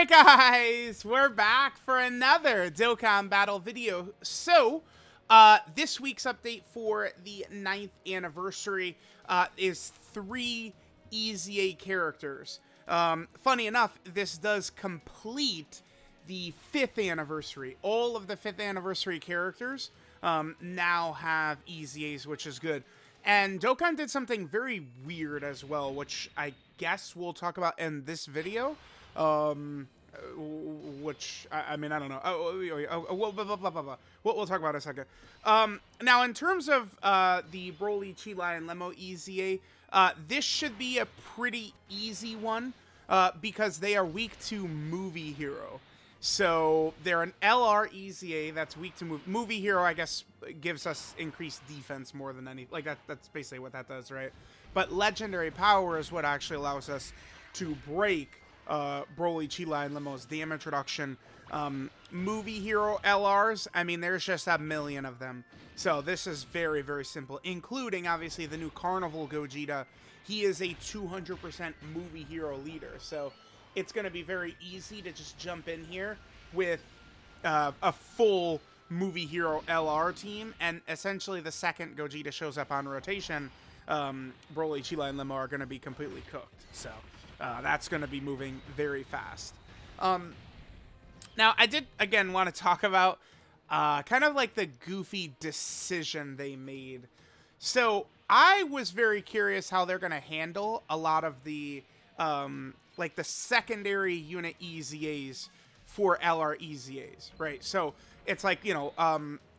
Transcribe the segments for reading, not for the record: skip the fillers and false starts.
Alright guys, we're back for another Dokkan battle video. So, this week's update for the 9th anniversary is 3 EZA characters. Funny enough, this does complete the 5th anniversary. All of the 5th anniversary characters now have EZAs, which is good. And Dokkan did something very weird as well, which I guess we'll talk about in this video. Which I mean, I don't know. We'll talk about in a second. Now, in terms of the BROLY, CHEELAI, and Lemo EZA, this should be a pretty easy one because they are weak to Movie Hero. So they're an LR EZA that's weak to Movie Hero. I guess gives us increased defense more than any. Like that's basically what that does, right? But Legendary Power is what actually allows us to break BROLY, CHEELAI, and Lemo's damage reduction. Movie Hero LRs, I mean, there's just a million of them. So this is very, very simple, including, obviously, the new Carnival Gogeta. He is a 200% Movie Hero leader. So it's going to be very easy to just jump in here with a full Movie Hero LR team. And essentially, the second Gogeta shows up on rotation, BROLY, CHEELAI, and Lemo are going to be completely cooked. So that's going to be moving very fast. Now, I did, again, want to talk about kind of like the goofy decision they made. So I was very curious how they're going to handle a lot of the, like the secondary unit EZAs for LR EZAs, right? So it's like, you know,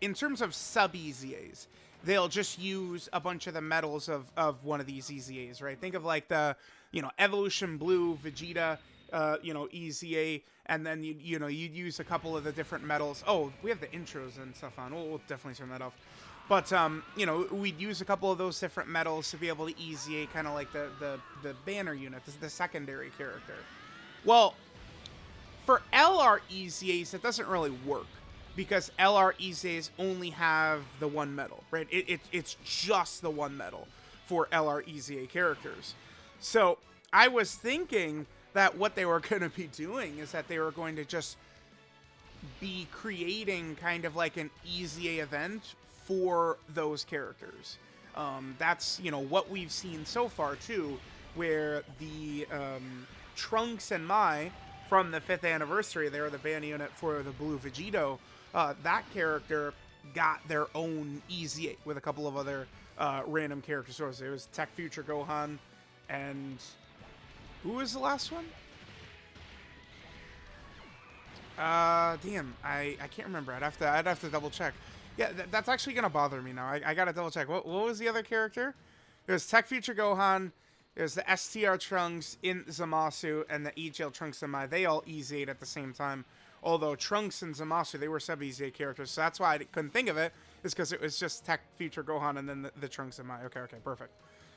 in terms of sub EZAs, they'll just use a bunch of the medals of one of these EZAs, right? Think of like the, you know, Evolution Blue, Vegeta, you know, EZA, and then, you know, you'd use a couple of the different medals. Oh, we have the intros and stuff on. We'll definitely turn that off. But, you know, we'd use a couple of those different medals to be able to EZA kind of like the banner unit, the secondary character. Well, for LR EZAs, it doesn't really work because LR EZAs only have the one medal, right? It's just the one medal for LR EZA characters. So I was thinking that what they were going to be doing is that they were going to just be creating kind of like an EZA event for those characters. That's, you know, what we've seen so far too, where the Trunks and Mai from the 5th anniversary, they're the ban unit for the Blue Vegito, that character got their own EZA with a couple of other random character sources. It was Tech Future Gohan, and who was the last one? Damn, I can't remember. I'd have to double check. Yeah, that's actually gonna bother me now. I gotta double check. What was the other character? It was Tech Future Gohan. It was the STR Trunks in Zamasu and the EGL Trunks and Mai. They all EZA'd at the same time. Although Trunks and Zamasu, they were sub-EZA characters, so that's why I couldn't think of it. Is because it was just Tech Future Gohan and then the Trunks and Mai. Okay, perfect.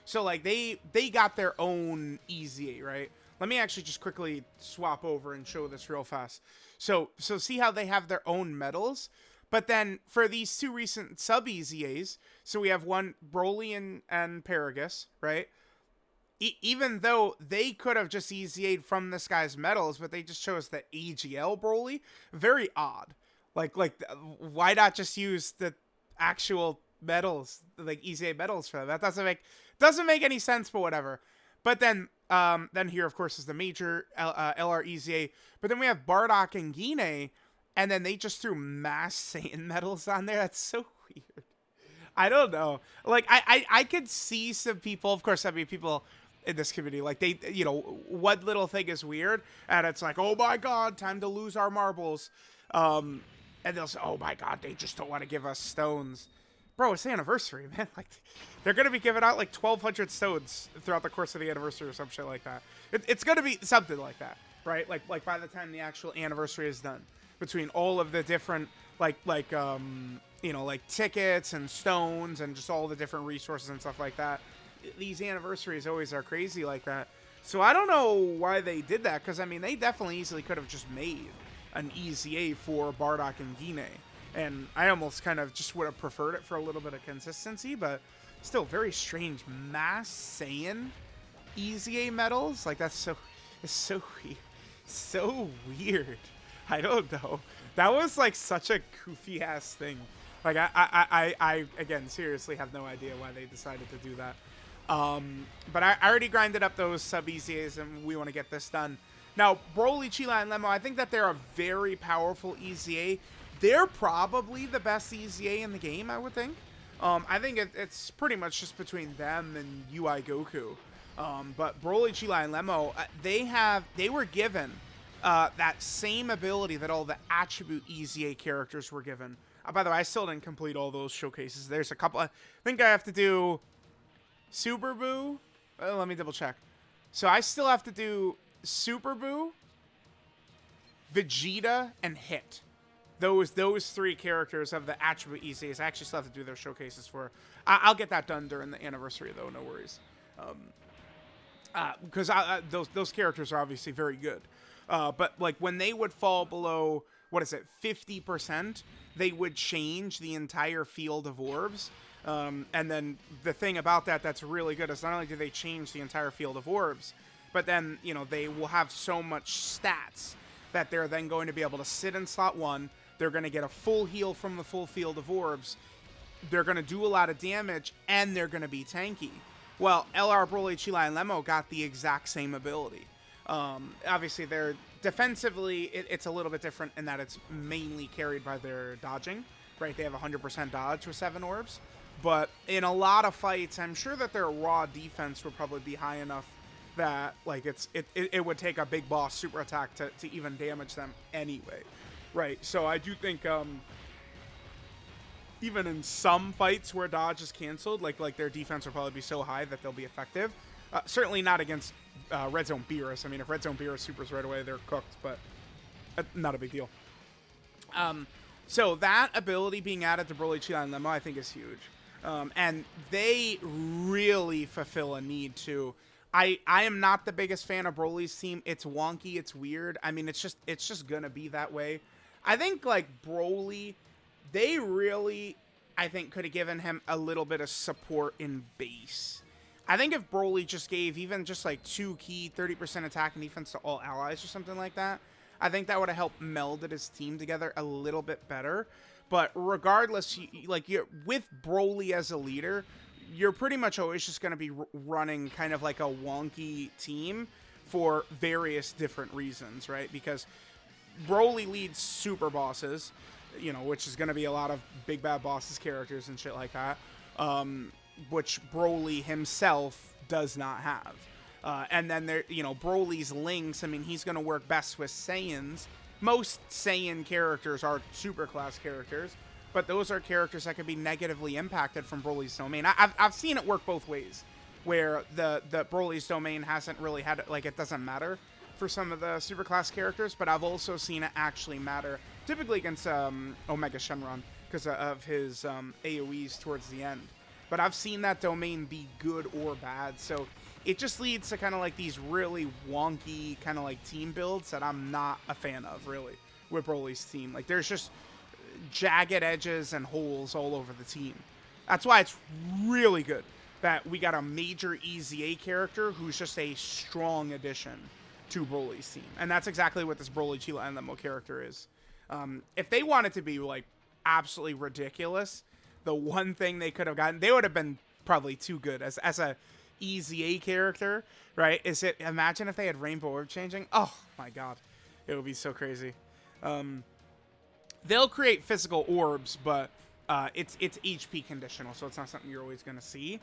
So, like, they got their own EZA, right? Let me actually just quickly swap over and show this real fast. So see how they have their own medals? But then, for these 2 recent sub-EZAs, so we have one, BROLY and Paragus, right? Even though they could have just EZA'd from this guy's medals, but they just chose the AGL BROLY. Very odd. Like, why not just use the actual medals, like EZA medals for them? That doesn't make any sense, but whatever. But then here, of course, is the major LR EZA. But then we have Bardock and Gine, and then they just threw Mass Saiyan medals on there. That's so weird. I don't know. Like, I could see some people, of course, I mean, people in this community, like, they, you know, one little thing is weird, and it's like, oh my god, time to lose our marbles. And they'll say, oh my god, they just don't want to give us stones. Bro, it's the anniversary, man. Like, they're going to be giving out, like, 1,200 stones throughout the course of the anniversary or some shit like that. It's going to be something like that, right? Like by the time the actual anniversary is done. Between all of the different, you know, like, tickets and stones and just all the different resources and stuff like that. These anniversaries always are crazy like that. So I don't know why they did that, because, I mean, they definitely easily could have just made an EZA for Bardock and Gine. And I almost kind of just would have preferred it for a little bit of consistency, but still very strange. Mass Saiyan EZA medals? Like, it's so weird. So weird. I don't know. That was like such a goofy ass thing. Like I again seriously have no idea why they decided to do that. But I already grinded up those sub EZAs and we want to get this done. Now, Broly, CHEELAI, and Lemo, I think that they're a very powerful EZA. They're probably the best EZA in the game, I would think. I think it's pretty much just between them and UI Goku. But Broly, CHEELAI, and Lemo, they were given that same ability that all the attribute EZA characters were given. By the way, I still didn't complete all those showcases. There's a couple. I think I have to do Super Boo. Let me double check. So I still have to do Super Boo, Vegeta, and Hit. Those three characters of the attribute EZAs. I actually still have to do their showcases for. I'll get that done during the anniversary, though. No worries. Because those characters are obviously very good. But like when they would fall below, what is it, 50%, they would change the entire field of orbs. And then the thing about that's really good is not only do they change the entire field of orbs, but then, you know, they will have so much stats that they're then going to be able to sit in slot 1. They're going to get a full heal from the full field of orbs. They're going to do a lot of damage, and they're going to be tanky. Well, LR, Broly, CHEELAI, and Lemo got the exact same ability. Obviously, they're defensively, it's a little bit different in that it's mainly carried by their dodging, right? They have 100% dodge with 7 orbs. But in a lot of fights, I'm sure that their raw defense would probably be high enough that like it would take a big boss super attack to even damage them anyway, right? So I do think even in some fights where dodge is canceled, like their defense will probably be so high that they'll be effective. Certainly not against Red Zone Beerus. I mean, if Red Zone Beerus supers right away, they're cooked, but not a big deal. So that ability being added to Broly, CHEELAI, and Lemo, I think is huge. And they really fulfill a need too. I am not the biggest fan of Broly's team. It's wonky. It's weird. I mean, it's just gonna be that way. I think like Broly, they really, I think, could have given him a little bit of support in base. I think if Broly just gave even just like 2 key 30% attack and defense to all allies or something like that, I think that would have helped melded his team together a little bit better. But regardless, you're with Broly as a leader, you're pretty much always just going to be running kind of like a wonky team for various different reasons, right? Because Broly leads super bosses, you know, which is going to be a lot of big bad bosses characters and shit like that, which Broly himself does not have. And then there, you know, Broly's links. I mean, he's going to work best with Saiyans. Most Saiyan characters are super class characters, but those are characters that could be negatively impacted from Broly's domain. I've seen it work both ways, where the Broly's domain hasn't really had, like, it doesn't matter for some of the super class characters, but I've also seen it actually matter, typically against Omega Shenron, because of his AoEs towards the end. But I've seen that domain be good or bad, so it just leads to kind of like these really wonky kind of like team builds that I'm not a fan of, really, with Broly's team. Like, there's just jagged edges and holes all over the team. That's why it's really good that we got a major EZA character who's just a strong addition to Broly's team. And that's exactly what this Broly, CHEELAI, and Lemo character is. If they wanted to be, like, absolutely ridiculous, the one thing they could have gotten, they would have been probably too good as a EZA character, right? Imagine if they had Rainbow Orb changing. Oh my god, it would be so crazy. They'll create physical orbs, but it's HP conditional, so it's not something you're always gonna see.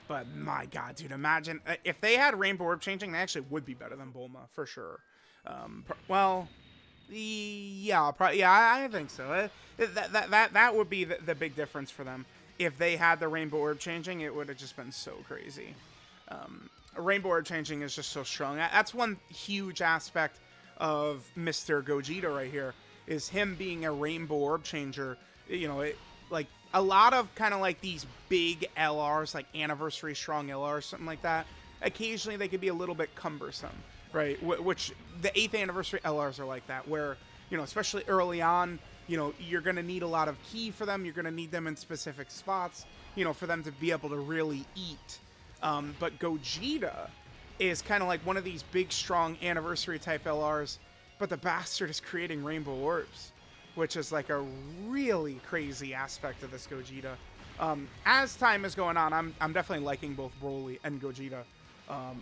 But my god, dude, imagine if they had Rainbow Orb changing, they actually would be better than Bulma for sure. Well, yeah, probably, yeah, I think so. That would be the big difference for them. If they had the Rainbow Orb changing, it would have just been so crazy. Rainbow Orb changing is just so strong. That's one huge aspect of Mr. Gogeta right here, is him being a Rainbow Orb changer. You know, like a lot of kind of like these big LRs, like Anniversary Strong LRs, something like that, occasionally they could be a little bit cumbersome, right? Which the 8th Anniversary LRs are like that, where, you know, especially early on, you know, you're going to need a lot of ki for them. You're going to need them in specific spots, you know, for them to be able to really eat. But Gogeta is kind of like one of these big, strong Anniversary type LRs but the bastard is creating rainbow orbs, which is like a really crazy aspect of this Gogeta. As time is going on, I'm definitely liking both Broly and Gogeta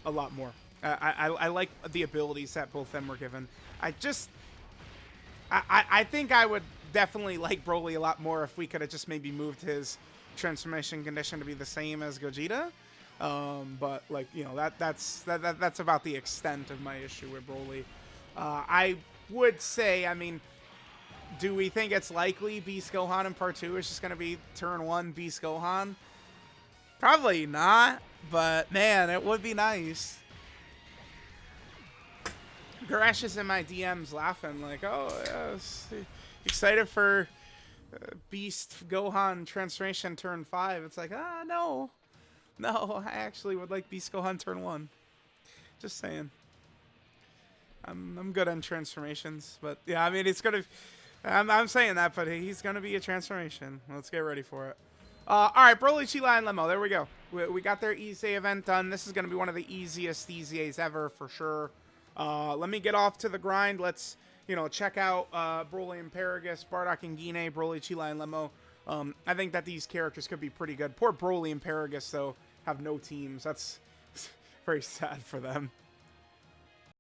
a lot more. I like the abilities that both of them were given. I think I would definitely like Broly a lot more if we could have just maybe moved his transformation condition to be the same as Gogeta. But like, you know, that's about the extent of my issue with Broly. I would say, I mean, do we think it's likely Beast Gohan in Part 2 is just going to be turn 1 Beast Gohan? Probably not, but man, it would be nice. Goresh is in my DMs laughing like, oh, yes, excited for Beast Gohan transformation turn 5. It's like, no. No, I actually would like Beast Gohan turn 1. Just saying. I'm good on transformations, but yeah, I mean, it's gonna. I'm saying that, but he's gonna be a transformation. Let's get ready for it. All right, Broly, CHEELAI, and Lemo. There we go. We got their EZA event done. This is gonna be one of the easiest EZAs ever for sure. Let me get off to the grind. Let's, you know, check out Broly and Paragus, Bardock and Gine, Broly, CHEELAI, and Lemo. I think that these characters could be pretty good. Poor Broly and Paragus, though, have no teams. That's very sad for them.